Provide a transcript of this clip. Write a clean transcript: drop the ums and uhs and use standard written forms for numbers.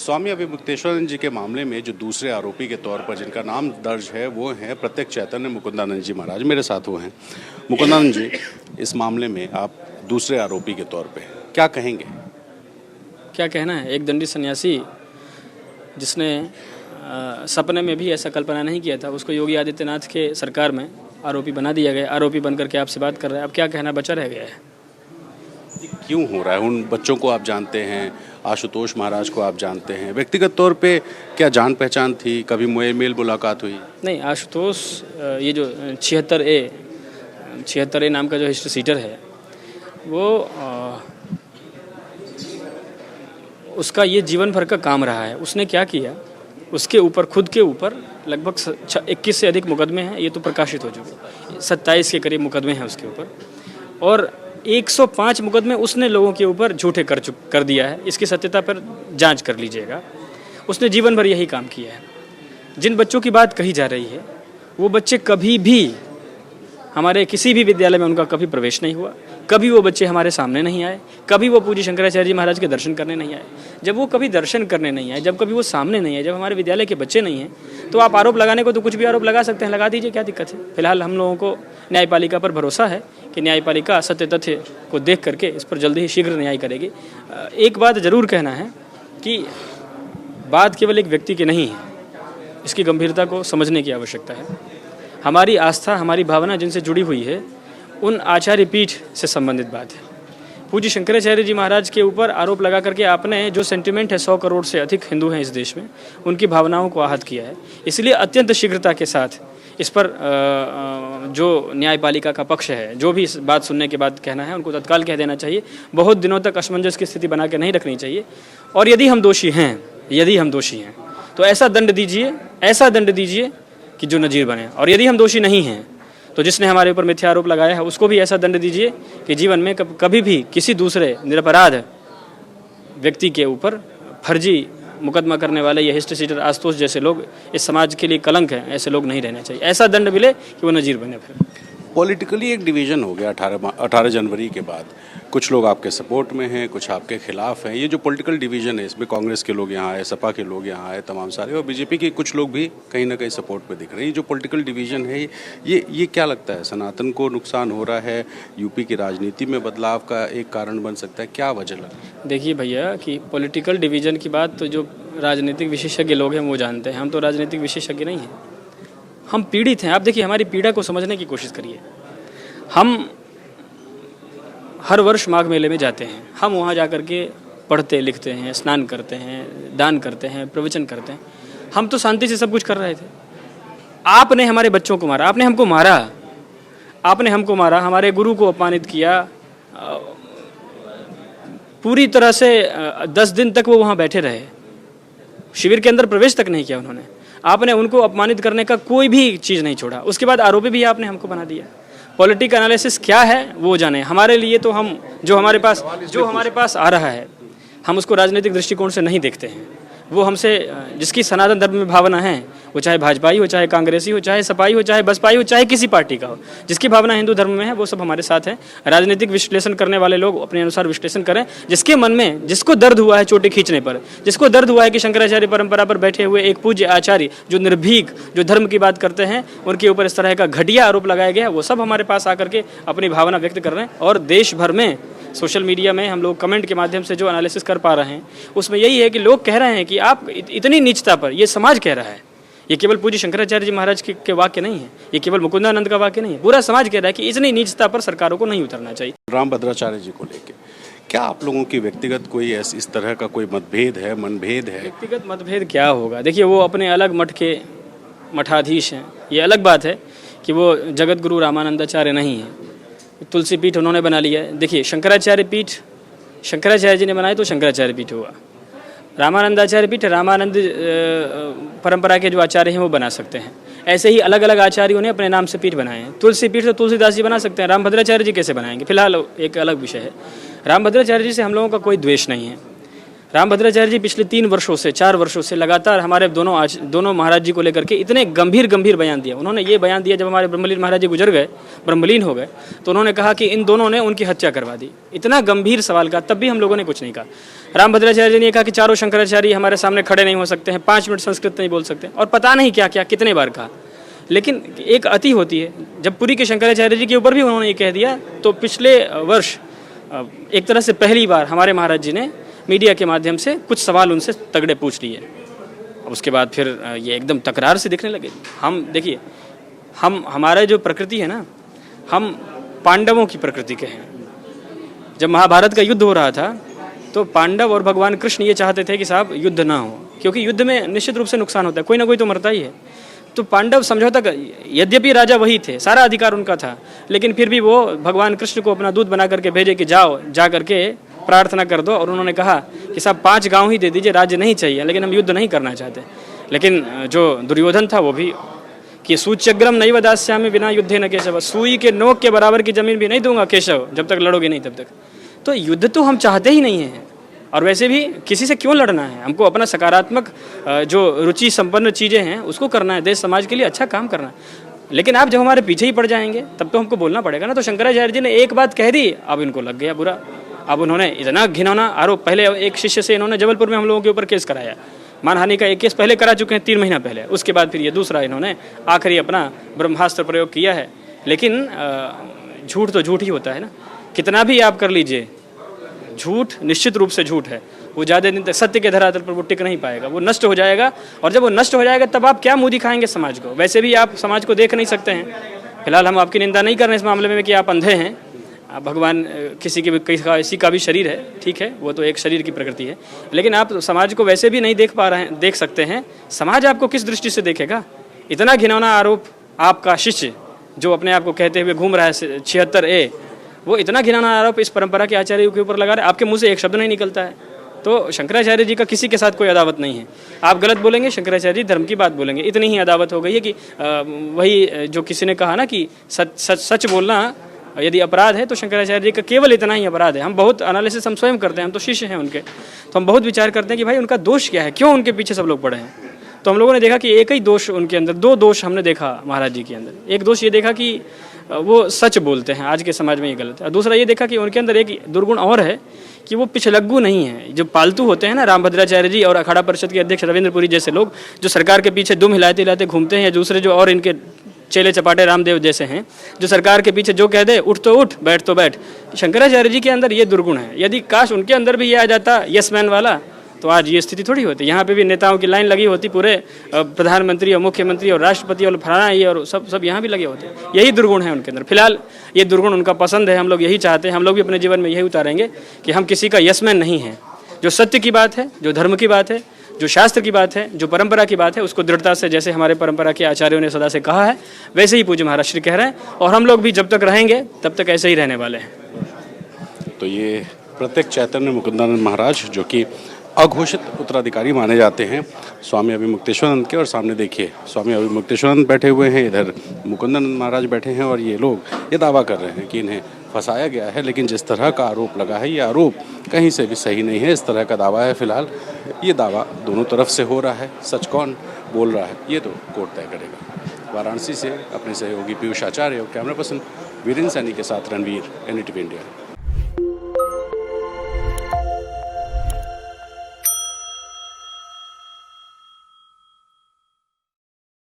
स्वामी अभिमुक्तेश्वरानंद जी के मामले में जो दूसरे आरोपी के तौर पर जिनका नाम दर्ज है वो हैं प्रत्यक्ष चैतन्य मुकुंदानंद जी महाराज। मेरे साथ वो हैं। मुकुंदानंद जी, इस मामले में आप दूसरे आरोपी के तौर पे क्या कहेंगे? क्या कहना है, एक दंडी सन्यासी जिसने सपने में भी ऐसा कल्पना नहीं किया था, उसको योगी आदित्यनाथ के सरकार में आरोपी बना दिया गया। आरोपी बनकर के आपसे बात कर रहा है, अब क्या कहना बचा रह गया है? क्यों हो रहा है? उन बच्चों को आप जानते हैं, आशुतोष महाराज को आप जानते हैं, व्यक्तिगत तौर पे क्या जान पहचान थी? कभी मेल मुलाकात हुई? नहीं, आशुतोष ये जो 76A नाम का जो हिस्ट्री सीटर है वो उसका ये जीवन भर का काम रहा है। उसने क्या किया, उसके ऊपर खुद के ऊपर लगभग 21 से अधिक मुकदमे हैं, ये तो प्रकाशित हो चुके, 27 के करीब मुकदमे हैं उसके ऊपर, और 105 मुकदमे उसने लोगों के ऊपर झूठे कर दिया है। इसकी सत्यता पर जांच कर लीजिएगा। उसने जीवन भर यही काम किया है। जिन बच्चों की बात कही जा रही है वो बच्चे कभी भी हमारे किसी भी विद्यालय में उनका कभी प्रवेश नहीं हुआ, कभी वो बच्चे हमारे सामने नहीं आए, कभी वो पूज्य शंकराचार्य जी महाराज के दर्शन करने नहीं आए। जब वो कभी दर्शन करने नहीं आए, जब कभी वो सामने नहीं आए, जब हमारे विद्यालय के बच्चे नहीं हैं, तो आप आरोप लगाने को तो कुछ भी आरोप लगा सकते हैं, लगा दीजिए, क्या दिक्कत है। फिलहाल हम लोगों को न्यायपालिका पर भरोसा है कि न्यायपालिका सत्य तथ्य को देख करके इस पर जल्दी ही शीघ्र न्याय करेगी। एक बात ज़रूर कहना है कि बात केवल एक व्यक्ति की नहीं है, इसकी गंभीरता को समझने की आवश्यकता है। हमारी आस्था, हमारी भावना जिनसे जुड़ी हुई है, उन आचार्य पीठ से संबंधित बात है। पूज्य शंकराचार्य जी महाराज के ऊपर आरोप लगा करके आपने जो सेंटिमेंट है, 100 करोड़ से अधिक हिंदू हैं इस देश में, उनकी भावनाओं को आहत किया है। इसलिए अत्यंत शीघ्रता के साथ इस पर जो न्यायपालिका का पक्ष है, जो भी इस बात सुनने के बाद कहना है, उनको तत्काल कह देना चाहिए। बहुत दिनों तक असमंजस की स्थिति बना के नहीं रखनी चाहिए। और यदि हम दोषी हैं तो ऐसा दंड दीजिए कि जो नजीर बने। और यदि हम दोषी नहीं हैं तो जिसने हमारे ऊपर मिथ्या आरोप लगाया है उसको भी ऐसा दंड दीजिए कि जीवन में कभी भी किसी दूसरे निरपराध व्यक्ति के ऊपर फर्जी मुकदमा करने वाले ये हिस्ट्री सीटर आशुतोष जैसे लोग इस समाज के लिए कलंक हैं, ऐसे लोग नहीं रहने चाहिए। ऐसा दंड मिले कि वो नजीर बने। फिर पॉलिटिकली एक डिवीज़न हो गया 18 जनवरी के बाद। कुछ लोग आपके सपोर्ट में हैं, कुछ आपके खिलाफ हैं। ये जो पॉलिटिकल डिवीज़न है, इसमें कांग्रेस के लोग यहाँ आए, सपा के लोग यहाँ आए, तमाम सारे, और बीजेपी के कुछ लोग भी कहीं ना कहीं सपोर्ट पे दिख रहे हैं। ये जो पॉलिटिकल डिवीज़न है, ये क्या लगता है, सनातन को नुकसान हो रहा है? यूपी की राजनीति में बदलाव का एक कारण बन सकता है? क्या वजह लगता है? देखिए भैया, कि पॉलिटिकल डिवीज़न की बात तो जो राजनीतिक विशेषज्ञ लोग हैं वो जानते हैं। हम तो राजनीतिक विशेषज्ञ नहीं हैं, हम पीड़ित हैं। आप देखिए, हमारी पीड़ा को समझने की कोशिश करिए। हम हर वर्ष माघ मेले में जाते हैं, हम वहाँ जा कर के पढ़ते लिखते हैं, स्नान करते हैं, दान करते हैं, प्रवचन करते हैं। हम तो शांति से सब कुछ कर रहे थे। आपने हमारे बच्चों को मारा, आपने हमको मारा, हमारे गुरु को अपमानित किया। पूरी तरह से 10 दिन तक वो वहाँ बैठे रहे, शिविर के अंदर प्रवेश तक नहीं किया उन्होंने। आपने उनको अपमानित करने का कोई भी चीज़ नहीं छोड़ा। उसके बाद आरोपी भी आपने हमको बना दिया। पॉलिटिकल एनालिसिस क्या है वो जाने। हमारे लिए तो हम जो हमारे पास आ रहा है, हम उसको राजनीतिक दृष्टिकोण से नहीं देखते हैं। वो हमसे, जिसकी सनातन धर्म में भावना है, वो चाहे भाजपाई हो, चाहे कांग्रेसी हो, चाहे सपाई हो, चाहे बसपाई हो, चाहे किसी पार्टी का हो, जिसकी भावना हिंदू धर्म में है, वो सब हमारे साथ हैं। राजनीतिक विश्लेषण करने वाले लोग अपने अनुसार विश्लेषण करें। जिसके मन में, जिसको दर्द हुआ है चोटी खींचने पर, जिसको दर्द हुआ है कि शंकराचार्य परंपरा पर बैठे हुए एक पूज्य आचार्य जो निर्भीक, जो धर्म की बात करते हैं, उनके ऊपर इस तरह का घटिया आरोप लगाया गया, वो सब हमारे पास आकर के अपनी भावना व्यक्त कर रहे हैं। और देश भर में सोशल मीडिया में हम लोग कमेंट के माध्यम से जो एनालिसिस कर पा रहे हैं, उसमें यही है कि लोग कह रहे हैं कि आप इतनी नीचता पर, ये समाज कह रहा है, ये केवल पूज्य शंकराचार्य जी महाराज के वाक्य नहीं है, ये केवल मुकुंदानंद का वाक्य नहीं है, पूरा समाज कह रहा है कि इतनी नीचता पर सरकारों को नहीं उतरना चाहिए। रामभद्राचार्य जी को लेके क्या आप लोगों की व्यक्तिगत कोई इस तरह का कोई मनभेद है? व्यक्तिगत मतभेद क्या होगा? देखिए, वो अपने अलग मठ के मठाधीश हैं। ये अलग बात है कि वो जगत गुरु रामानंदाचार्य नहीं है। तुलसी पीठ उन्होंने बना लिया है। देखिए, शंकराचार्य पीठ शंकराचार्य जी ने बनाए तो शंकराचार्य पीठ हुआ। रामानंदाचार्य पीठ रामानंद परंपरा के जो आचार्य हैं वो बना सकते हैं। ऐसे ही अलग अलग आचार्यों ने अपने नाम से पीठ बनाए हैं। तुलसी पीठ तो तुलसीदास जी बना सकते हैं, रामभद्राचार्य जी कैसे बनाएंगे? फिलहाल एक अलग विषय है। रामभद्राचार्य जी से हम लोगों का कोई द्वेष नहीं है। रामभद्राचार्य जी पिछले 3 वर्षों से 4 वर्षों से लगातार हमारे दोनों महाराज जी को लेकर के इतने गंभीर बयान दिए। उन्होंने ये बयान दिया जब हमारे ब्रह्मलीन महाराज जी गुजर गए, ब्रह्मलीन हो गए, तो उन्होंने कहा कि इन दोनों ने उनकी हत्या करवा दी। इतना गंभीर सवाल का, तब भी हम लोगों ने कुछ नहीं कहा। रामभद्राचार्य जी ने कहा कि चारों शंकराचार्य हमारे सामने खड़े नहीं हो सकते हैं, 5 मिनट संस्कृत नहीं बोल सकते, और पता नहीं क्या क्या कितने बार कहा। लेकिन एक अति होती है। जब पुरी के शंकराचार्य जी के ऊपर भी उन्होंने ये कह दिया, तो पिछले वर्ष एक तरह से पहली बार हमारे महाराज जी ने मीडिया के माध्यम से कुछ सवाल उनसे तगड़े पूछ लिए। अब उसके बाद फिर ये एकदम तकरार से दिखने लगे। हम देखिए, हमारा जो प्रकृति है ना, हम पांडवों की प्रकृति के हैं। जब महाभारत का युद्ध हो रहा था तो पांडव और भगवान कृष्ण ये चाहते थे कि साहब युद्ध ना हो, क्योंकि युद्ध में निश्चित रूप से नुकसान होता है, कोई ना कोई तो मरता ही है। तो पांडव समझौता कर, यद्यपि राजा वही थे, सारा अधिकार उनका था, लेकिन फिर भी वो भगवान कृष्ण को अपना दूत बना करके भेजे कि जाओ, जा करके प्रार्थना कर दो। और उन्होंने कहा कि साहब 5 गांव ही दे दीजिए, राज्य नहीं चाहिए, लेकिन हम युद्ध नहीं करना चाहते। लेकिन जो दुर्योधन था वो भी कि सूच्यग्रम नहीं वदास्यामि बिना युद्धे न केशव, सुई के नोक के बराबर की जमीन भी नहीं दूंगा केशव, जब तक लड़ोगे नहीं तब तक। तो युद्ध तो हम चाहते ही नहीं हैं, और वैसे भी किसी से क्यों लड़ना है। हमको अपना सकारात्मक जो रुचि संपन्न चीज़ें हैं उसको करना है, देश समाज के लिए अच्छा काम करना है। लेकिन आप जब हमारे पीछे ही पड़ जाएंगे तब तो हमको बोलना पड़ेगा ना। तो शंकराचार्य जी ने एक बात कह दी, अब इनको लग गया बुरा। अब उन्होंने इतना घिनौना आरोप, पहले एक शिष्य से इन्होंने जबलपुर में हम लोगों के ऊपर केस कराया, मानहानि का एक केस पहले करा चुके हैं 3 महीना पहले, उसके बाद फिर ये दूसरा इन्होंने आखिरी अपना ब्रह्मास्त्र प्रयोग किया है। लेकिन झूठ तो झूठ ही होता है ना, कितना भी आप कर लीजिए, झूठ निश्चित रूप से झूठ है, वो ज़्यादा दिन तक सत्य के धरातल पर वो टिक नहीं पाएगा, वो नष्ट हो जाएगा। और जब वो नष्ट हो जाएगा तब आप क्या मुँह दिखाएंगे समाज को। वैसे भी आप समाज को देख नहीं सकते हैं। फिलहाल हम आपकी निंदा नहीं कर रहे इस मामले में कि आप अंधे हैं। भगवान किसी का भी शरीर है, ठीक है, वो तो एक शरीर की प्रकृति है, लेकिन आप समाज को वैसे भी नहीं देख सकते हैं। समाज आपको किस दृष्टि से देखेगा। इतना घिनौना आरोप आपका शिष्य जो अपने आप को कहते हुए घूम रहा है 76A, वो इतना घिनौना आरोप इस परंपरा के आचार्य के ऊपर लगा रहे, आपके मुंह से एक शब्द नहीं निकलता है। तो शंकराचार्य जी का किसी के साथ कोई अदावत नहीं है। आप गलत बोलेंगे, शंकराचार्य जी धर्म की बात बोलेंगे, इतनी ही अदावत हो गई है कि वही जो किसी ने कहा ना कि सच बोलना यदि अपराध है तो शंकराचार्य जी का केवल इतना ही अपराध है। हम बहुत एनालिसिस हम स्वयं करते हैं, हम तो शिष्य हैं उनके, तो हम बहुत विचार करते हैं कि भाई उनका दोष क्या है, क्यों उनके पीछे सब लोग पड़े हैं। तो हम लोगों ने देखा कि एक ही दोष उनके अंदर, 2 दोष हमने देखा महाराज जी के अंदर। एक दोष ये देखा कि वो सच बोलते हैं, आज के समाज में ये गलत है। और दूसरा ये देखा कि उनके अंदर एक दुर्गुण और है कि वो पिछलग्गू नहीं है। जो पालतू होते हैं ना, रामभद्राचार्य जी और अखाड़ा परिषद के अध्यक्ष रविंद्रपुरी जैसे लोग, जो सरकार के पीछे दुम हिलाते हिलाते घूमते हैं, या दूसरे जो और इनके चेले चपाटे रामदेव जैसे हैं, जो सरकार के पीछे जो कह दे उठ तो उठ, बैठ तो बैठ। शंकराचार्य जी के अंदर ये दुर्गुण है। यदि काश उनके अंदर भी ये आ जाता यस मैन वाला, तो आज ये स्थिति थोड़ी होती। यहाँ पे भी नेताओं की लाइन लगी होती, पूरे प्रधानमंत्री और मुख्यमंत्री और राष्ट्रपति और फलाना ये और सब यहाँ भी लगे होते। यही दुर्गुण है उनके अंदर। फिलहाल ये दुर्गुण उनका पसंद है, हम लोग यही चाहते हैं। हम लोग भी अपने जीवन में यही उतारेंगे कि हम किसी का यस मैन नहीं है। जो सत्य की बात है, जो धर्म की बात है, जो शास्त्र की बात है, जो परंपरा की बात है, उसको दृढ़ता से, जैसे हमारे परंपरा के आचार्यों ने सदा से कहा है, वैसे ही पूज्य महाराज श्री कह रहे हैं। और हम लोग भी जब तक रहेंगे तब तक ऐसे ही रहने वाले हैं। तो ये प्रत्येक चैतन्य मुकुंदानंद महाराज, जो कि अघोषित उत्तराधिकारी माने जाते हैं स्वामी अभिमुक्तेश्वरानंद के। और सामने देखिए स्वामी अभिमुक्तेश्वरानंद बैठे हुए हैं, इधर मुकुंदानंद महाराज बैठे हैं, और ये लोग ये दावा कर रहे हैं कि इन्हें फंसाया गया है। लेकिन जिस तरह का आरोप लगा है, ये आरोप कहीं से भी सही नहीं है। इस तरह का दावा है। फिलहाल ये दावा दोनों तरफ से हो रहा है, सच कौन बोल रहा है ये तो कोर्ट तय करेगा। वाराणसी से अपने सहयोगी पीयूष आचार्य और कैमरा पर्सन वीरेंद्र सैनी के साथ रणवीर, NDTV इंडिया।